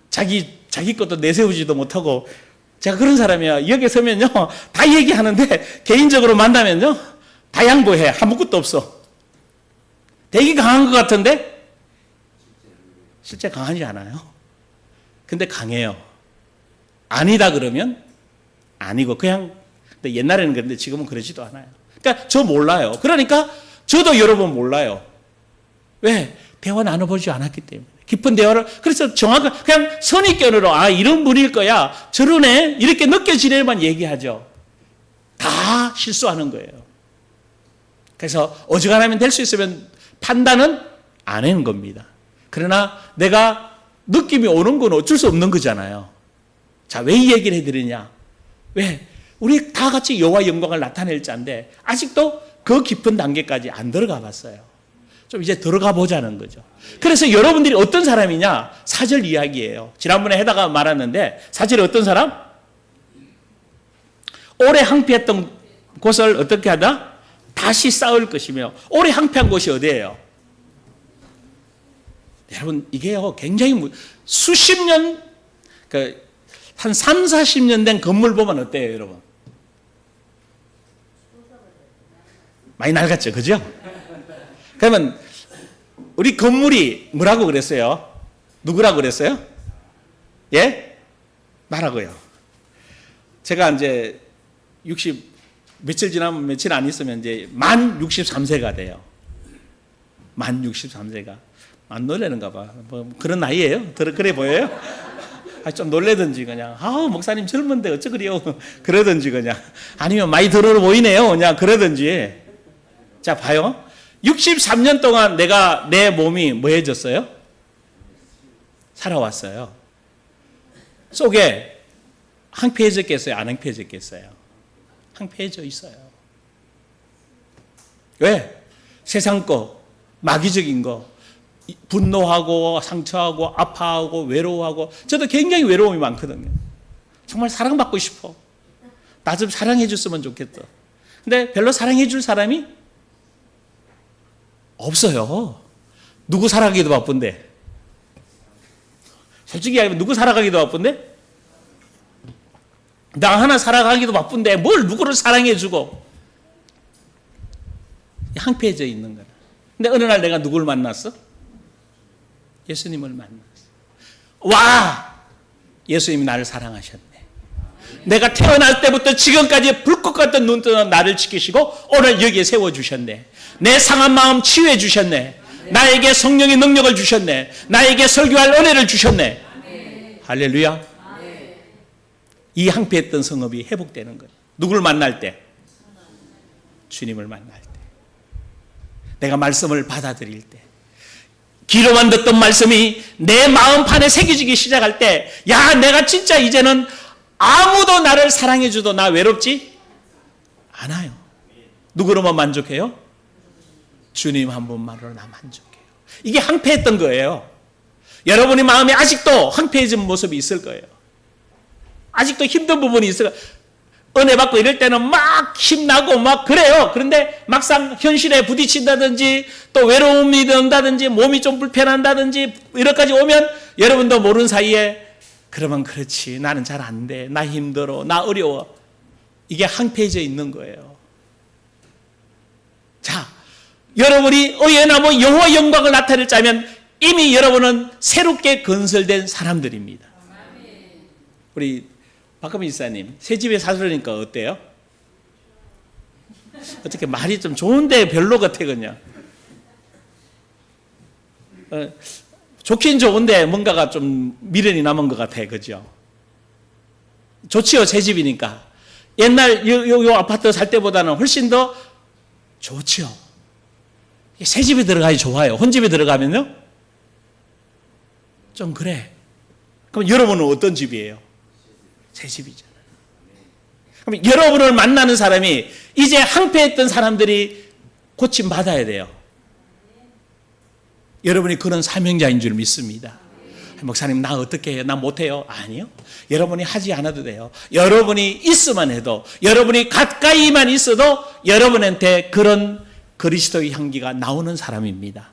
자기 것도 내세우지도 못하고 제가 그런 사람이야. 여기 서면요 다 얘기하는데 개인적으로 만나면요 다 양보해. 아무것도 없어. 되게 강한 것 같은데 실제 강하지 않아요. 근데 강해요. 아니다 그러면 아니고 그냥. 근데 옛날에는 그런데 지금은 그러지도 않아요. 그러니까 저 몰라요. 그러니까 저도 여러분 몰라요. 왜? 대화 나눠보지 않았기 때문에. 깊은 대화를. 그래서 정확한 그냥 선입견으로 아 이런 분일 거야. 저런 애 이렇게 느껴지려만 얘기하죠. 다 실수하는 거예요. 그래서 어지간하면 될 수 있으면 판단은 안 하는 겁니다. 그러나 내가 느낌이 오는 건 어쩔 수 없는 거잖아요. 자, 왜 이 얘기를 해드리냐? 왜? 우리 다 같이 여호와 영광을 나타낼 자인데 아직도 그 깊은 단계까지 안 들어가 봤어요. 좀 이제 들어가 보자는 거죠. 그래서 여러분들이 어떤 사람이냐? 4절 이야기예요. 지난번에 해다가 말았는데 4절에 어떤 사람? 오래 항폐했던 곳을 어떻게 하다? 다시 쌓을 것이며 오래 항폐한 곳이 어디예요? 여러분 이게요 굉장히 수십 년 한 3, 40년 된 건물 보면 어때요 여러분? 많이 낡았죠 그죠? 그러면 우리 건물이 뭐라고 그랬어요? 누구라고 그랬어요? 예? 나라고요. 제가 이제 60 며칠 지나면 며칠 안 있으면 이제 만 63세가 돼요. 만 63세가. 안 놀래는가 봐. 뭐 그런 나이예요? 그래 보여요? 좀 놀래든지 그냥 목사님 젊은데 어쩌 그래요? 그러든지 그냥 아니면 많이 들어 보이네요. 그냥 그러든지. 자 봐요. 63년 동안 내 몸이 뭐 해졌어요? 살아왔어요. 속에 항폐해졌겠어요? 안 항폐해졌겠어요? 항폐해져 있어요. 왜? 세상 거, 마귀적인 거, 분노하고 상처하고 아파하고 외로워하고 저도 굉장히 외로움이 많거든요. 정말 사랑받고 싶어. 나 좀 사랑해 줬으면 좋겠다. 근데 별로 사랑해 줄 사람이 없어요. 누구 사랑하기도 바쁜데. 솔직히 얘기하면 누구 사랑하기도 바쁜데? 나 하나 사랑하기도 바쁜데 뭘 누구를 사랑해 주고 항폐해져 있는 거야. 근데 어느 날 내가 누구를 만났어? 예수님을 만났어. 와! 예수님이 나를 사랑하셨네. 내가 태어날 때부터 지금까지 불꽃 같은 눈 뜨는 나를 지키시고 오늘 여기에 세워주셨네. 내 상한 마음 치유해 주셨네. 나에게 성령의 능력을 주셨네. 나에게 설교할 은혜를 주셨네. 할렐루야. 이 항폐했던 성읍이 회복되는 거예요. 누구를 만날 때? 주님을 만날 때. 내가 말씀을 받아들일 때. 귀로만 듣던 말씀이 내 마음판에 새겨지기 시작할 때, 야, 내가 진짜 이제는 아무도 나를 사랑해줘도 나 외롭지 않아요. 누구로만 만족해요? 주님 한 분만으로 나 만족해요. 이게 항폐했던 거예요. 여러분의 마음에 아직도 항폐해진 모습이 있을 거예요. 아직도 힘든 부분이 있어요. 은혜 받고 이럴 때는 막 힘나고 막 그래요. 그런데 막상 현실에 부딪힌다든지 또 외로움이 든다든지 몸이 좀 불편한다든지 이런까지 오면 여러분도 모르는 사이에 그러면 그렇지. 나는 잘 안 돼. 나 힘들어. 나 어려워. 이게 항폐해져 있는 거예요. 자, 여러분이 의연하고 여호와 영광을 나타낼 자면 이미 여러분은 새롭게 건설된 사람들입니다. 우리 박금희 지사님, 새 집에 사시려니까 어때요? 어떻게 말이 좀 좋은데 별로 같아 그냥. 좋긴 좋은데 뭔가가 좀 미련이 남은 것 같아, 그죠? 좋지요, 새 집이니까. 옛날 요 아파트 살 때보다는 훨씬 더 좋지요. 새 집에 들어가야 좋아요. 혼집에 들어가면요? 좀 그래. 그럼 여러분은 어떤 집이에요? 새 집이잖아요. 그럼 여러분을 만나는 사람이 이제 항폐했던 사람들이 고침받아야 돼요. 여러분이 그런 사명자인 줄 믿습니다. 목사님, 나 어떻게 해요? 나 못해요? 아니요. 여러분이 하지 않아도 돼요. 여러분이 있으면 해도, 여러분이 가까이만 있어도 여러분한테 그런 그리스도의 향기가 나오는 사람입니다.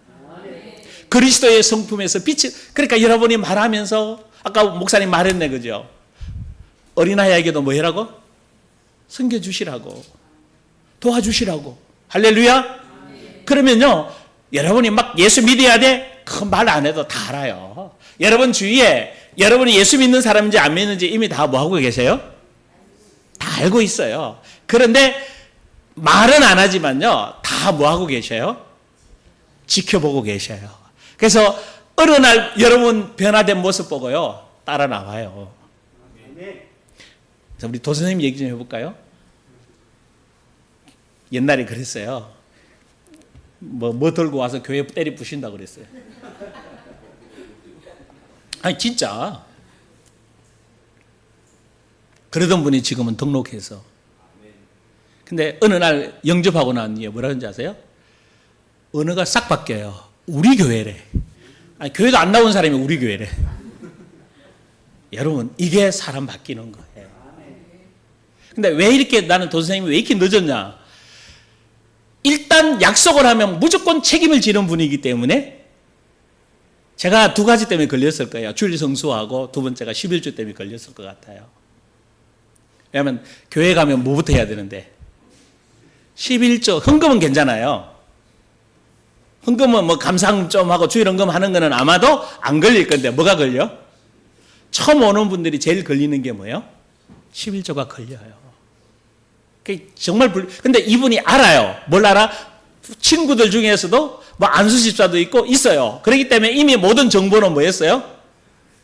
그리스도의 성품에서 빛이, 그러니까 여러분이 말하면서, 아까 목사님 말했네, 그죠? 어린아이에게도 뭐 해라고? 섬겨주시라고. 도와주시라고. 할렐루야? 그러면요, 여러분이 막 예수 믿어야 돼? 그 말 안 해도 다 알아요. 여러분 주위에 여러분이 예수 믿는 사람인지 안 믿는지 이미 다 뭐 하고 계세요? 다 알고 있어요. 그런데 말은 안 하지만요, 다 뭐 하고 계셔요? 지켜보고 계셔요. 그래서 어느 날 여러분 변화된 모습 보고요, 따라 나와요. 자, 우리 도선생님 얘기 좀 해볼까요? 옛날에 그랬어요. 뭐 들고 와서 교회 때리 부신다고 그랬어요. 아니, 진짜. 그러던 분이 지금은 등록해서. 근데 어느 날 영접하고 난 뒤에 뭐라 그런지 아세요? 언어가 싹 바뀌어요. 우리 교회래. 아니, 교회도 안 나온 사람이 우리 교회래. 여러분, 이게 사람 바뀌는 거예요. 근데 왜 이렇게 나는 도선생님이 왜 이렇게 늦었냐? 일단 약속을 하면 무조건 책임을 지는 분이기 때문에 제가 두 가지 때문에 걸렸을 거예요. 주일 성수하고 두 번째가 11주 때문에 걸렸을 것 같아요. 왜냐하면 교회 가면 뭐부터 해야 되는데 11조, 헌금은 괜찮아요. 헌금은 뭐 감상 좀 하고 주일 헌금 하는 거는 아마도 안 걸릴 건데 뭐가 걸려? 처음 오는 분들이 제일 걸리는 게 뭐예요? 11조가 걸려요. 정말 근데 이분이 알아요. 뭘 알아? 친구들 중에서도 뭐 안수 집사도 있고 있어요. 그렇기 때문에 이미 모든 정보는 뭐였어요?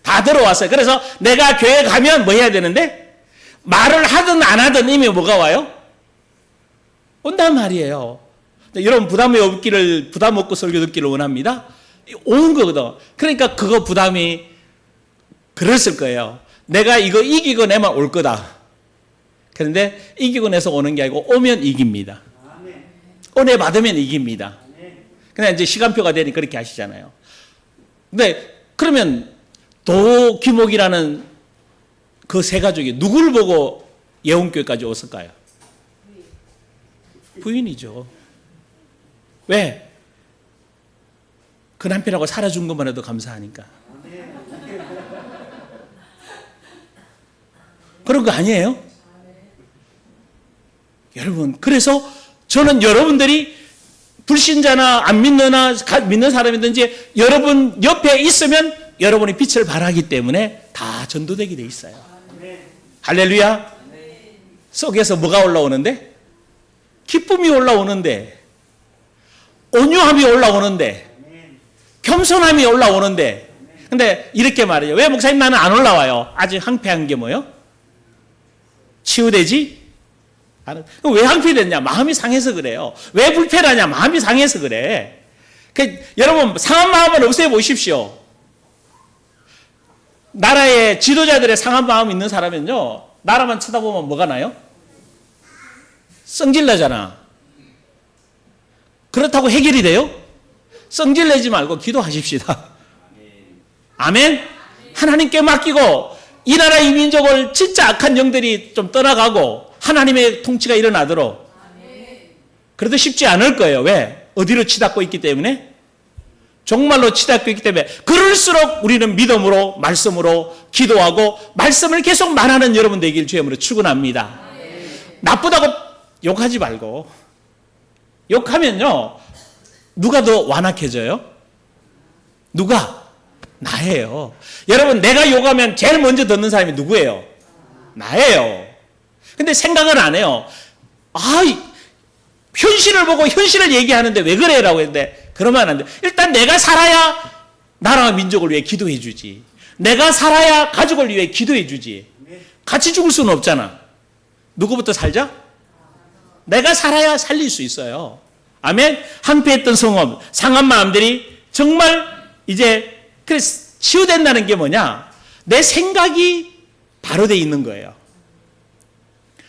다 들어왔어요. 그래서 내가 교회 가면 뭐 해야 되는데 말을 하든 안 하든 이미 뭐가 와요? 온단 말이에요. 여러분 부담이 없기를, 부담 없고 설교 듣기를 원합니다. 온 거거든. 그러니까 그거 부담이 그랬을 거예요. 내가 이거 이기고 내만 올 거다. 그런데 이기고 내서 오는 게 아니고 오면 이깁니다. 은혜 받으면 이깁니다. 그냥 이제 시간표가 되니 그렇게 하시잖아요. 근데 그러면 도기목이라는 그 세 가족이 누굴 보고 예원교회까지 왔을까요? 부인이죠. 왜? 그 남편하고 살아준 것만 해도 감사하니까. 그런 거 아니에요? 여러분, 그래서 저는 여러분들이 불신자나 안 믿느나 믿는 사람이든지 여러분 옆에 있으면 여러분이 빛을 발하기 때문에 다 전도되게 돼 있어요. 할렐루야. 속에서 뭐가 올라오는데? 기쁨이 올라오는데, 온유함이 올라오는데, 겸손함이 올라오는데. 근데 이렇게 말해요. 왜 목사님 나는 안 올라와요? 아직 항폐한 게 뭐예요? 치유되지? 왜 항폐됐냐? 마음이 상해서 그래요. 왜 불편하냐? 마음이 상해서 그래. 여러분, 상한 마음을 없애 보십시오. 나라의 지도자들의 상한 마음 있는 사람은요, 나라만 쳐다보면 뭐가 나요? 성질나잖아. 그렇다고 해결이 돼요? 성질내지 말고 기도하십시다. 아멘? 하나님께 맡기고 이 나라 이 민족을 진짜 악한 영들이 좀 떠나가고 하나님의 통치가 일어나도록. 그래도 쉽지 않을 거예요. 왜? 어디로 치닫고 있기 때문에? 정말로 치닫고 있기 때문에. 그럴수록 우리는 믿음으로, 말씀으로 기도하고 말씀을 계속 말하는 여러분 되길 주님으로 축원합니다. 나쁘다고 욕하지 말고. 욕하면요, 누가 더 완악해져요? 누가? 나예요. 여러분, 내가 욕하면 제일 먼저 듣는 사람이 누구예요? 나예요. 근데 생각을 안 해요. 현실을 보고 현실을 얘기하는데 왜 그래? 라고 했는데, 그러면 안 돼. 일단 내가 살아야 나라와 민족을 위해 기도해 주지. 내가 살아야 가족을 위해 기도해 주지. 같이 죽을 수는 없잖아. 누구부터 살자? 내가 살아야 살릴 수 있어요. 아멘. 한패했던 성업, 상한 마음들이 정말 이제 치유된다는 게 뭐냐? 내 생각이 바로 돼 있는 거예요.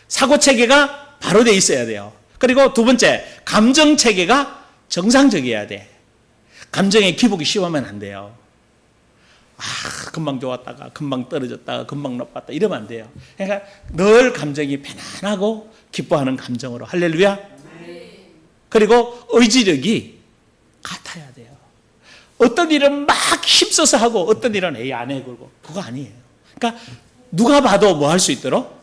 사고 체계가 바로 돼 있어야 돼요. 그리고 두 번째, 감정 체계가 정상적이어야 돼. 감정에 기복이 심하면 안 돼요. 금방 좋았다가 금방 떨어졌다가 금방 나빴다 이러면 안 돼요. 그러니까 늘 감정이 편안하고 기뻐하는 감정으로. 할렐루야. 그리고 의지력이 같아야 돼요. 어떤 일은 막 힘써서 하고 어떤 일은 안 해 그러고 그거 아니에요. 그러니까 누가 봐도 뭐 할 수 있도록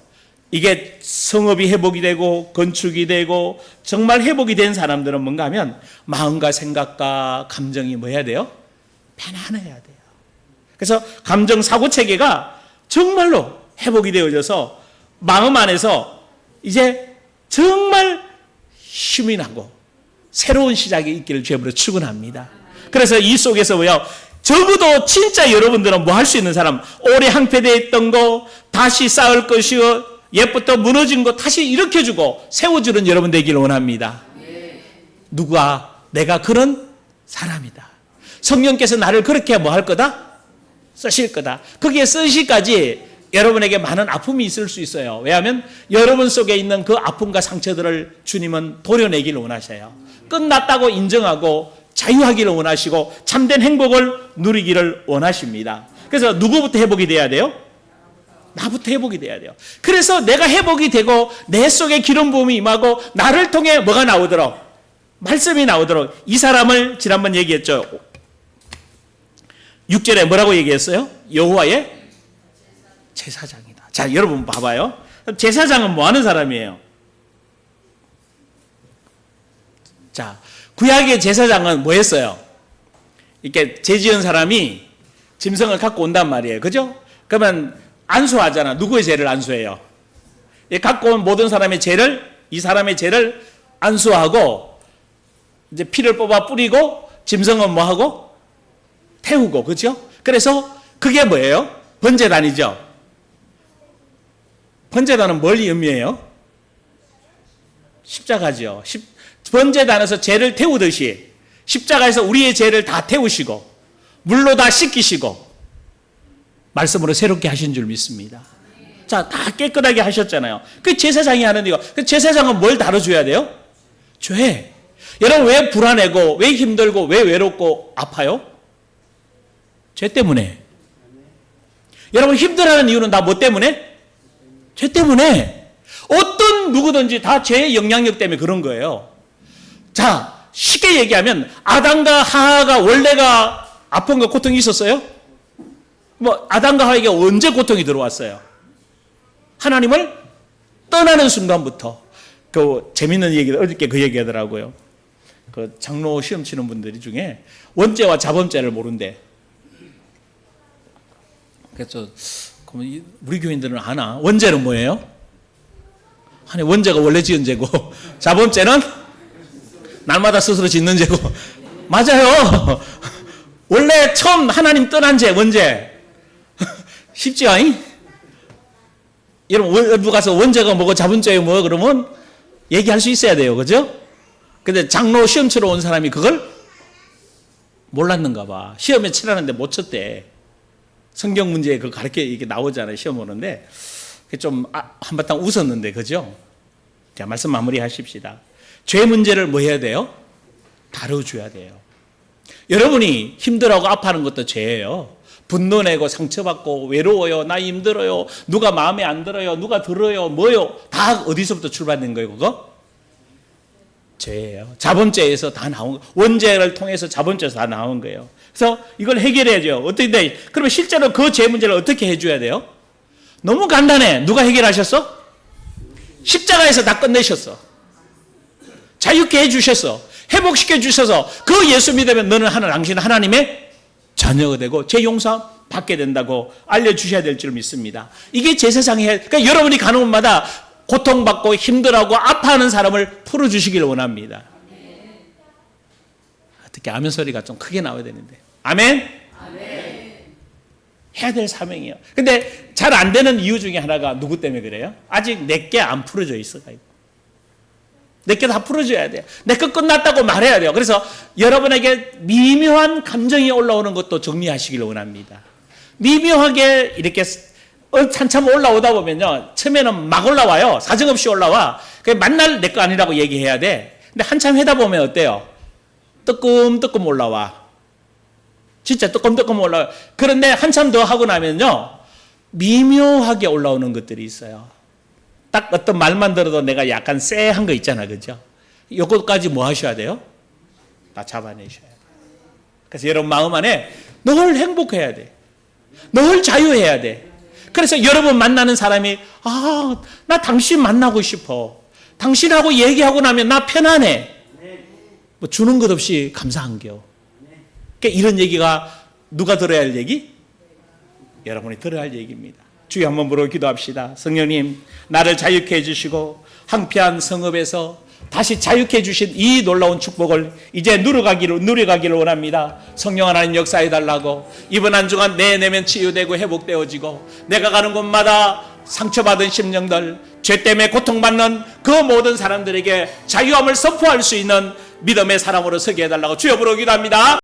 이게 성업이 회복이 되고 건축이 되고 정말 회복이 된 사람들은 뭔가 하면 마음과 생각과 감정이 뭐 해야 돼요? 편안해야 돼요. 그래서 감정 사고 체계가 정말로 회복이 되어져서 마음 안에서 이제 정말 힘이 나고 새로운 시작이 있기를 주님으로 축원합니다. 그래서 이 속에서 뭐요? 적어도 진짜 여러분들은 뭐 할 수 있는 사람, 오래 항폐되어 있던 거 다시 쌓을 것이요, 옛부터 무너진 거 다시 일으켜주고 세워주는 여러분 되기를 원합니다. 누가? 내가 그런 사람이다. 성령께서 나를 그렇게 뭐 할 거다? 쓰실 거다. 거기에 쓰시기까지 여러분에게 많은 아픔이 있을 수 있어요. 왜냐하면 여러분 속에 있는 그 아픔과 상처들을 주님은 도려내기를 원하셔요. 끝났다고 인정하고 자유하기를 원하시고 참된 행복을 누리기를 원하십니다. 그래서 누구부터 회복이 돼야 돼요? 나부터 회복이 돼야 돼요. 그래서 내가 회복이 되고 내 속에 기름 부음이 임하고 나를 통해 뭐가 나오도록, 말씀이 나오도록. 이 사람을 지난번 얘기했죠. 6절에 뭐라고 얘기했어요? 여호와의 제사장이다. 자, 여러분 봐봐요. 제사장은 뭐 하는 사람이에요? 자, 구약의 제사장은 뭐 했어요? 이렇게 죄 지은 사람이 짐승을 갖고 온단 말이에요. 그죠? 그러면 안수하잖아. 누구의 죄를 안수해요? 갖고 온 모든 사람의 죄를, 이 사람의 죄를 안수하고 이제 피를 뽑아 뿌리고 짐승은 뭐 하고? 태우고. 그죠? 그래서 그게 뭐예요? 번제단이죠. 번제단은 뭘 의미해요? 십자가죠. 번제단에서 죄를 태우듯이 십자가에서 우리의 죄를 다 태우시고 물로 다 씻기시고 말씀으로 새롭게 하신 줄 믿습니다. 자, 다 깨끗하게 하셨잖아요. 그 제사장이 하는 이거. 그 제사장은 뭘 다뤄줘야 돼요? 죄. 여러분 왜 불안해고 왜 힘들고 왜 외롭고 아파요? 죄 때문에. 여러분 힘들어하는 이유는 다 뭐 때문에? 죄 때문에. 어떤 누구든지 다 죄의 영향력 때문에 그런 거예요. 자, 쉽게 얘기하면 아담과 하하가 원래가 아픔과 고통이 있었어요? 뭐 아담과 하하에게 언제 고통이 들어왔어요? 하나님을 떠나는 순간부터. 그 재밌는 얘기를 어저께 그 얘기하더라고요. 그 장로 시험 치는 분들이 중에 원죄와 자범죄를 모른대. 그래서 우리 교인들은 아나? 원죄는 뭐예요? 아니, 원죄가 원래 지은 죄고 자범죄는 날마다 스스로 짓는 죄고. 맞아요. 원래 처음 하나님 떠난 죄 원죄. 쉽지 않니? 여러분 누가 가서 원죄가 뭐고 자범죄가 뭐 그러면 얘기할 수 있어야 돼요. 그죠? 근데 장로 시험 치러 온 사람이 그걸 몰랐는가 봐. 시험에 치라는데 못 쳤대. 성경 문제에 그거 가르쳐 이게 나오잖아요. 시험 오는데 좀 한바탕 웃었는데, 그죠? 자, 말씀 마무리 하십시다. 죄 문제를 뭐 해야 돼요? 다뤄줘야 돼요. 여러분이 힘들어하고 아파하는 것도 죄예요. 분노 내고 상처받고 외로워요. 나 힘들어요. 누가 마음에 안 들어요. 누가 들어요. 뭐요. 다 어디서부터 출발된 거예요, 그거? 죄예요. 자범죄에서 다 나온, 원죄를 통해서 자범죄에서 다 나온 거예요. 그래서 이걸 해결해야죠. 어떻게 돼? 그러면 실제로 그 죄 문제를 어떻게 해줘야 돼요? 너무 간단해. 누가 해결하셨어? 십자가에서 다 끝내셨어. 자유케 해주셨어. 회복시켜 주셔서 그 예수 믿으면 너는 당신은 하나님의 자녀가 되고 죄 용서 받게 된다고 알려주셔야 될 줄 믿습니다. 이게 제사장이 그러니까 여러분이 가는 곳마다 고통받고 힘들어하고 아파하는 사람을 풀어주시기를 원합니다. 어떻게 아멘 소리가 좀 크게 나와야 되는데. 아멘? 아멘. 해야 될 사명이에요. 근데 잘 안 되는 이유 중에 하나가 누구 때문에 그래요? 아직 내게 안 풀어져 있어가지고. 내게 다 풀어줘야 돼요. 내 거 끝났다고 말해야 돼요. 그래서 여러분에게 미묘한 감정이 올라오는 것도 정리하시길 원합니다. 미묘하게 이렇게 한참 올라오다 보면요. 처음에는 막 올라와요. 사정없이 올라와. 만날 내 거 아니라고 얘기해야 돼. 근데 한참 하다 보면 어때요? 뜨끔뜨끔 올라와. 진짜 뜨끔뜨끔 올라와요. 그런데 한참 더 하고 나면요. 미묘하게 올라오는 것들이 있어요. 딱 어떤 말만 들어도 내가 약간 쎄한 거 있잖아. 그죠? 요것까지 뭐 하셔야 돼요? 다 잡아내셔야 돼요. 그래서 여러분 마음 안에 늘 행복해야 돼. 늘 자유해야 돼. 그래서 여러분 만나는 사람이 나 당신 만나고 싶어. 당신하고 얘기하고 나면 나 편안해. 뭐 주는 것 없이 감사한겨. 그러니까 이런 얘기가 누가 들어야 할 얘기? 여러분이 들어야 할 얘기입니다. 주여 한번 부르고 기도합시다. 성령님, 나를 자유케 해주시고 황폐한 성읍에서 다시 자유케 해주신 이 놀라운 축복을 이제 누려가기를 원합니다. 성령 하나님 역사해달라고. 이번 한 주간 내 내면 치유되고 회복되어지고 내가 가는 곳마다 상처받은 심령들, 죄 때문에 고통받는 그 모든 사람들에게 자유함을 선포할 수 있는 믿음의 사람으로 서게 해달라고 주여 부르고 기도합니다.